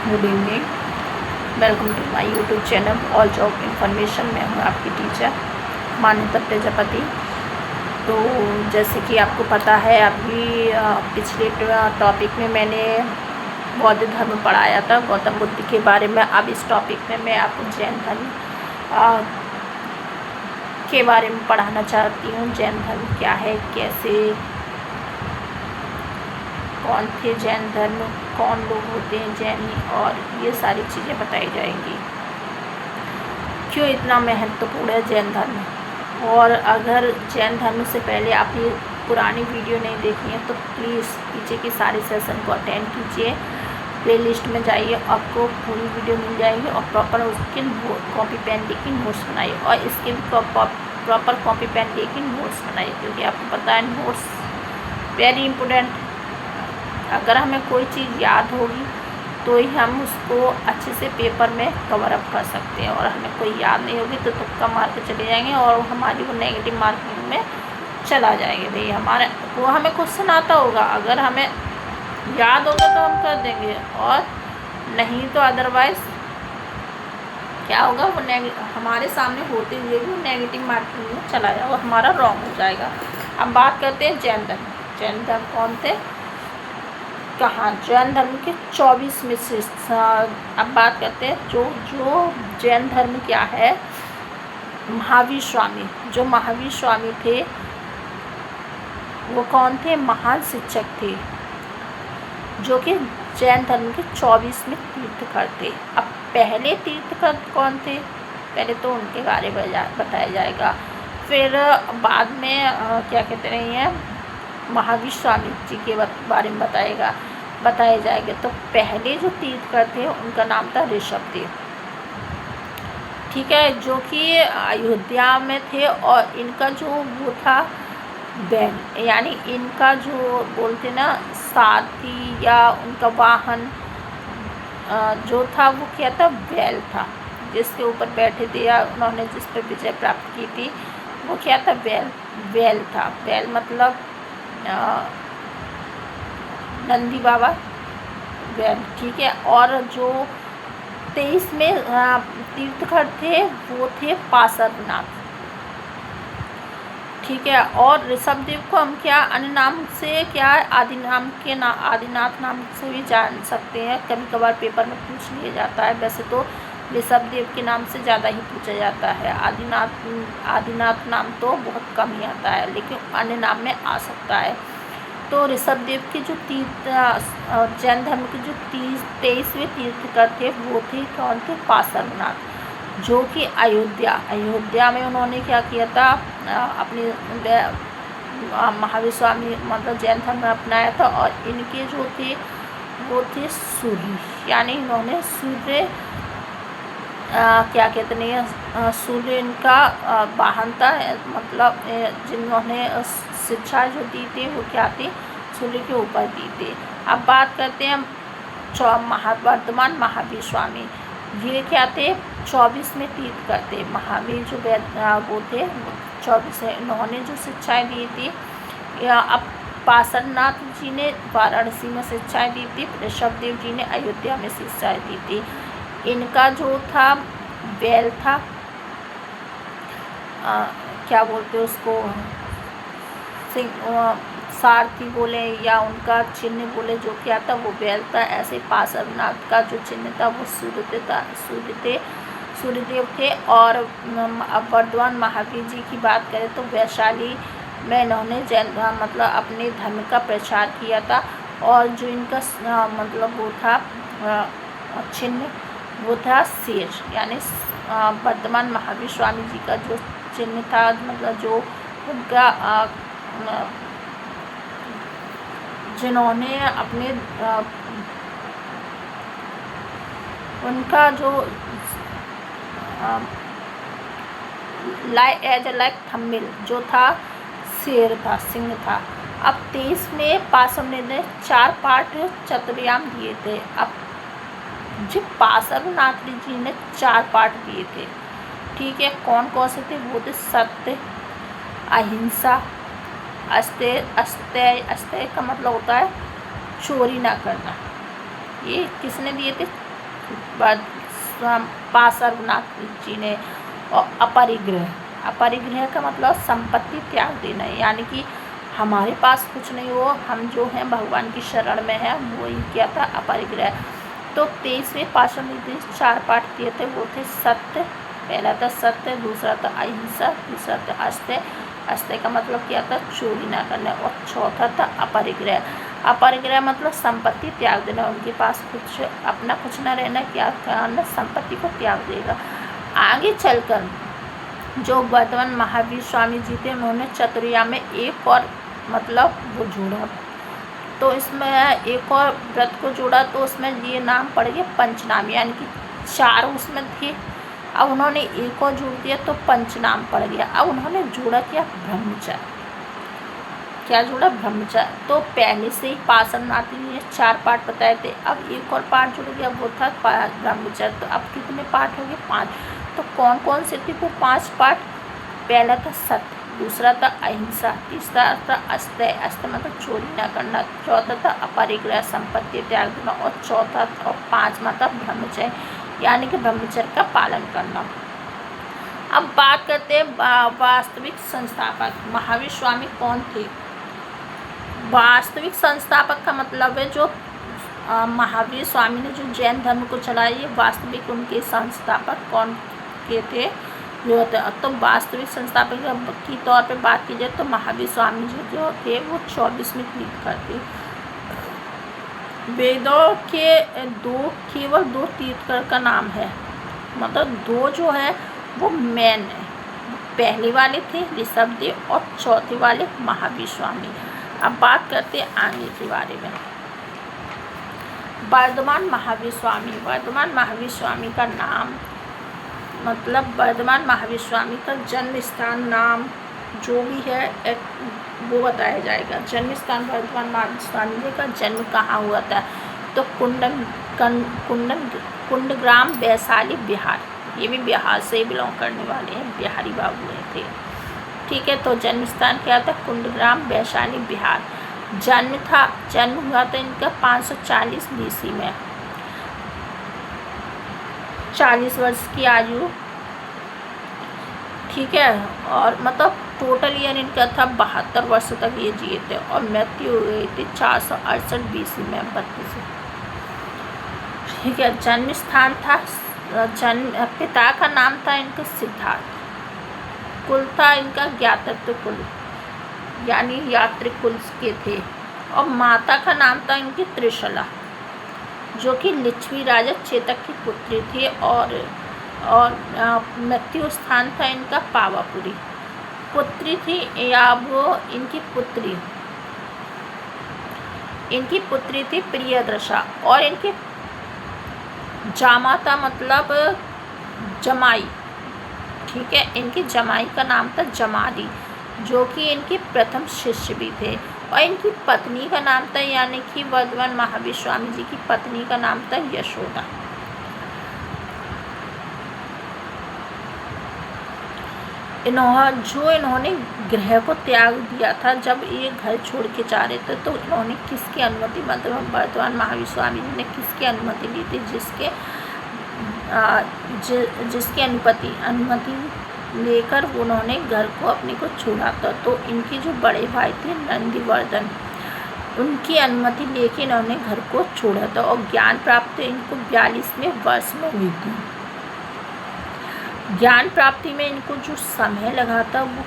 Good evening. Welcome to my YouTube channel all job information. मैं हूँ आपकी teacher मान्यता प्रजापति। तो जैसे कि आपको पता है, अभी पिछले टॉपिक में मैंने बौद्ध धर्म पढ़ाया था, गौतम बुद्ध के बारे में। अब इस टॉपिक में मैं आपको जैन धर्म के बारे में पढ़ाना चाहती हूँ। जैन धर्म क्या है, कैसे, कौन थे जैन धर्म, कौन लोग होते हैं जैनी, और ये सारी चीज़ें बताई जाएंगी। क्यों इतना महत्वपूर्ण है जैन धर्म। और अगर जैन धर्म से पहले आप ये पुरानी वीडियो नहीं देखी है तो प्लीज़ पीछे के सारे सेशन को अटेंड कीजिए। प्लेलिस्ट में जाइए, आपको पूरी वीडियो मिल जाएगी और प्रॉपर उसके कॉपी पेन लेके नोट्स बनाइए, और इसके भी प्रॉपर कॉपी पेन लेके नोट्स बनाइए, क्योंकि आपको पता है नोट्स वेरी इम्पोर्टेंट। अगर हमें कोई चीज़ याद होगी तो ही हम उसको अच्छे से पेपर में कवर अप कर सकते हैं, और हमें कोई याद नहीं होगी तो तुक्का मार के चले जाएंगे और हमारी वो नेगेटिव मार्किंग में चला जाएंगे। भाई हमारे वो हमें क्वेश्चन आता होगा, अगर हमें याद होगा तो हम कर देंगे, और नहीं तो अदरवाइज़ क्या होगा, वो हमारे सामने होते हुए भी नेगेटिव मार्किंग में चला जाएगा, हमारा रॉन्ग हो जाएगा। अब बात करते हैं जैन धर्म। जैन धर्म कौन थे, कहाँ? जैन धर्म के 24 में से अब बात करते हैं जो जैन धर्म क्या है। महावीर स्वामी, जो महावीर स्वामी थे वो कौन थे? महान शिक्षक थे, जो कि जैन धर्म के 24 में तीर्थकर थे। अब पहले तीर्थकर कौन थे, पहले तो उनके बारे में बताया जाएगा, फिर बाद में क्या कहते हैं महावीर स्वामी जी के बारे में बताया जाएगा। तो पहले जो तीर्थकर थे उनका नाम था ऋषभदेव, ठीक है, जो कि अयोध्या में थे। और इनका जो वो था बैल, यानी इनका जो बोलते ना साथी या उनका वाहन जो था वो क्या था? बैल था, जिसके ऊपर बैठे थे या उन्होंने जिस पर विजय प्राप्त की थी वो क्या था? बैल था। बैल मतलब नंदी बाबा, बैल, ठीक है। और जो 23 में तीर्थकर थे वो थे पार्श्वनाथ, ठीक है। और ऋषभदेव को हम क्या अन्य नाम से, क्या आदिनाथ नाम से भी जान सकते हैं। कभी कभार पेपर में पूछ लिया जाता है, वैसे तो ऋषभदेव के नाम से ज़्यादा ही पूछा जाता है। आदिनाथ नाम तो बहुत कम ही आता है, लेकिन अन्य नाम में आ सकता है। तो ऋषभदेव के जो जैन धर्म के जो 23वें तीर्थकर थे वो थे कौन थे? पार्श्वनाथ, जो कि अयोध्या में उन्होंने क्या किया था? अपनी महावीर स्वामी मतलब जैन धर्म में अपनाया था। और इनके जो थे वो थे सूर्य, यानी इन्होंने सूर्य क्या कहते हैं सूर्य इनका वाहन था, मतलब जिन्होंने शिक्षा जो दी थी वो क्या थी? सूर्य के ऊपर दी थी। अब बात करते हैं वर्तमान महावीर स्वामी, ये क्या थे? 24 में तीर्थकर थे। महावीर जो वो थे 24 है, इन्होंने जो शिक्षाएं दी थी। अब पार्श्वनाथ जी ने वाराणसी में शिक्षाएं दी थी, ऋषभदेव जी ने अयोध्या में शिक्षाएं दी थी। इनका जो था बैल था, क्या बोलते उसको, सारथी बोले या उनका चिन्ह बोले, जो क्या था वो बैल था। ऐसे पार्श्वनाथ का जो चिन्ह था वो सूर्यदेव थे। और अब वर्तमान महावीर जी की बात करें तो वैशाली में इन्होंने जैन मतलब अपने धर्म का प्रचार किया था। और जो इनका मतलब वो था चिन्ह वो था शेर, यानी वर्तमान महावीर स्वामी जी का जो चिन्ह था, मतलब जो उनका जिन्होंने अपने उनका जो लाइक थंबनेल जो था शेर था, सिंह था। अब 23 में पार्श्वनाथ ने 4 पाठ चतुर्याम दिए थे। अब जो पार्श्वनाथ जी ने 4 पाठ दिए थे, ठीक है, कौन कौन से थे? वो थे सत्य, अहिंसा, अस्तेय का मतलब होता है चोरी ना करना। ये किसने दिए थे? पार्श्वनाथ जी ने। और अपरिग्रह का मतलब संपत्ति त्याग देना है, यानी कि हमारे पास कुछ नहीं हो, हम जो हैं भगवान की शरण में है, वही क्या था, अपरिग्रह। तो 23वें पाशाण में 4 पाठ दिए थे, वो थे सत्य, पहला था सत्य, दूसरा था अहिंसा, तीसरा था अस्तेय। अस्तेय का मतलब क्या था, चोरी ना करना, और चौथा था अपरिग्रह। अपरिग्रह मतलब संपत्ति त्याग देना, उनके पास कुछ अपना कुछ ना रहना, क्या करना, संपत्ति को त्याग देगा। आगे चलकर जो वर्धमान महावीर स्वामी जी थे, उन्होंने चतुर्या में एक और मतलब वो जोड़ा, तो इसमें एक और व्रत को जोड़ा, तो उसमें ये नाम पड़ गया पंचनाम, यानी कि 4 उसमें थे, अब उन्होंने एक और जोड़ दिया तो पंचनाम पड़ गया। अब उन्होंने जोड़ा क्या, ब्रह्मचर्य। क्या जोड़ा, ब्रह्मचर्य। तो पहले से ही पार्श्वनाथ जी ने 4 पाठ बताए थे, अब एक और पाठ जुड़ गया, वो था ब्रह्मचर्य। तो अब कितने पाठ हो गए, 5। तो कौन कौन से थे वो 5 पाठ, पहला था सत्य, दूसरा था अहिंसा, तीसरा था अस्तेय, अस्तेय मतलब चोरी ना करना, चौथा था अपरिग्रह, संपत्ति त्याग देना, और चौथा और 5वां था ब्रह्मचर्य, यानी कि ब्रह्मचर्य का पालन करना। अब बात करते हैं वास्तविक संस्थापक महावीर स्वामी कौन थे। वास्तविक संस्थापक का मतलब है जो महावीर स्वामी ने जो जैन धर्म को चलाया, ये वास्तविक उनके संस्थापक कौन के थे, जो तो वास्तविक संस्थापक की तौर पे बात की जाए तो महावीर स्वामी जी जो थे वो 24वें तीर्थंकर थे। वेदों के केवल 2 तीर्थंकर का नाम है, मतलब 2 जो है वो मेन है, पहले वाले थे ऋषभदेव और चौथे वाले महावीर स्वामी। अब बात करते हैं आगे के बारे में। वर्धमान महावीर स्वामी, वर्धमान महावीर स्वामी का नाम मतलब वर्धमान महावीर स्वामी का जन्म स्थान, नाम जो भी है वो बताया जाएगा। जन्म स्थान वर्धमान महावीर स्वामी जी का जन्म कहाँ हुआ था, तो कुंडग्राम वैशाली बिहार, ये भी बिहार से बिलोंग करने वाले हैं, बिहारी बाबू थे। ठीक है, तो जन्म स्थान क्या था, कुंडग्राम वैशाली बिहार। जन्म हुआ था इनका 540 BC में, 40 वर्ष की आयु। ठीक है, और मतलब टोटल ईयर इनका था 72 वर्ष तक ये जिए थे, और मृत्यु हो गई थी 468 BC में, 32। ठीक है, जन्म स्थान था, पिता का नाम था इनका सिद्धार्थ, कुल था इनका ज्ञातत्व कुल, यानी यात्री कुल के थे, और माता का नाम था इनकी त्रिशला, जो कि लिच्छवी राजा चेतक की पुत्री थी, और मृत्यु स्थान था इनका पावापुरी। पुत्री थी या वो इनकी पुत्री थी प्रियदर्शा, और इनके जामाता मतलब जमाई। ठीक है, इनकी जमाई का नाम था जमाली, जो कि इनके प्रथम शिष्य भी थे, और इनकी पत्नी का नाम था, यानी कि वर्धमान महावीर स्वामी जी की पत्नी का नाम था यशोदा। इन्होंने गृह को त्याग दिया था, जब ये घर छोड़ के जा रहे थे, तो इन्होंने किसकी अनुमति, मतलब वर्धमान महावीर स्वामी जी ने किसकी अनुमति ली थी, जिसकी अनुमति लेकर उन्होंने घर को अपने को छोड़ा था। तो इनके जो बड़े भाई थे नंदीवर्धन, उनकी अनुमति लेके इन्होंने घर को छोड़ा था, और ज्ञान प्राप्ति इनको 42वें वर्ष में हुई थी। ज्ञान प्राप्ति में इनको जो समय लगा था वो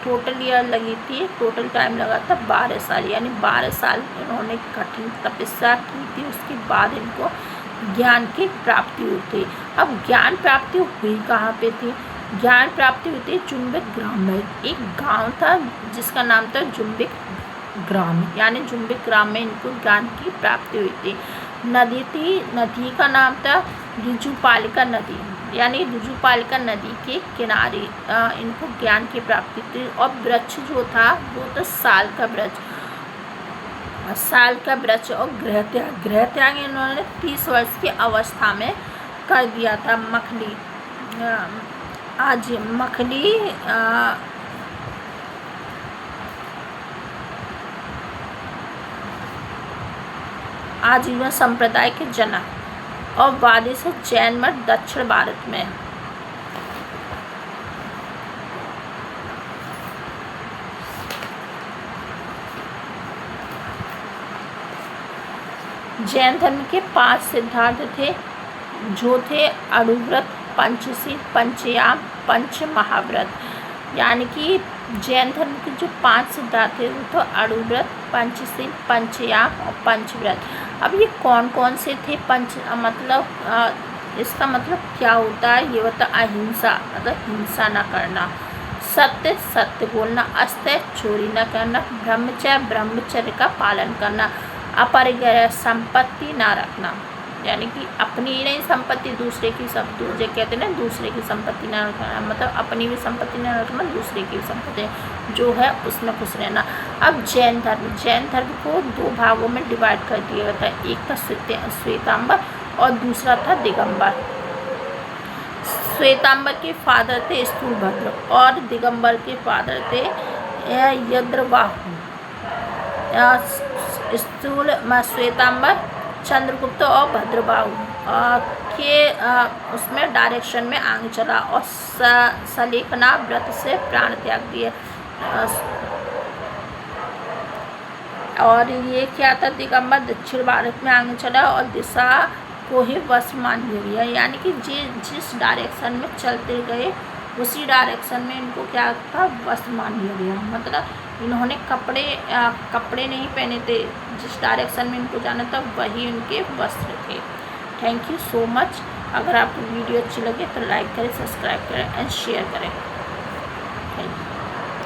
टोटल ईयर लगी थी, टोटल टाइम लगा था 12 साल, यानी 12 साल इन्होंने कठिन तपस्या की थी, उसके बाद इनको ज्ञान की प्राप्ति हुई थी। अब ज्ञान प्राप्ति हुई कहाँ पे थी, ज्ञान प्राप्ति हुई थी जुम्बिक ग्राम में। एक गांव था जिसका नाम था जुम्बिक ग्राम, यानी जुम्बिक ग्राम में इनको ज्ञान की प्राप्ति हुई थी। नदी का नाम था ऋजुपालिका नदी, यानी ऋजुपालिका नदी के किनारे इनको ज्ञान की प्राप्ति थी। और वृक्ष जो था वो तो साल का वृक्ष, और गृह त्याग इन्होंने 30 वर्ष की अवस्था में कर दिया था। आजीवन संप्रदाय के जनक, और द्वादश जैन मठ दक्षिण भारत में। जैन धर्म के 5 सिद्धांत थे, जो थे अणुव्रत, पंचशील, पंचयाम, पंच महाव्रत। यानी कि जैन धर्म के जो 5 सिद्धांत थे वो तो अणुव्रत, पंचशील, पंचयाम और पंचव्रत। अब ये कौन कौन से थे? इसका मतलब क्या होता है? ये होता अहिंसा, मतलब हिंसा न करना, सत्य सत्य बोलना, अस्त्य चोरी न करना, ब्रह्मचर्य का पालन करना, अपरिग्रह संपत्ति ना रखना, यानी कि अपनी ही नहीं संपत्ति दूसरे की सब जो कहते हैं ना, दूसरे की संपत्ति ना रखना, मतलब अपनी भी संपत्ति ना रखना, दूसरे की संपत्ति जो है उसमें खुश रहना। अब जैन धर्म को 2 भागों में डिवाइड कर दिया गया था। एक था श्वेतांबर और दूसरा था दिगंबर। श्वेतांबर के फादर थे स्थूलभद्र और दिगंबर के फादर थे यद्रबाहु। श्वेतांबर चंद्रगुप्त और भद्रबाहु के उसमें डायरेक्शन में आगे चला और सलेखना व्रत से प्राण त्याग दिए। और ये क्या था? दिगंबर दक्षिण भारत में आगे चला और दिशा को ही वश मान लिया, यानी कि जिस डायरेक्शन में चलते गए उसी डायरेक्शन में इनको क्या था? वस्त्र मान लिया गया। मतलब इन्होंने कपड़े नहीं पहने थे, जिस डायरेक्शन में इनको जाना था वही उनके वस्त्र थे। Thank you so much. अगर आपको वीडियो अच्छी लगे तो लाइक करें, सब्सक्राइब करें एंड शेयर करें।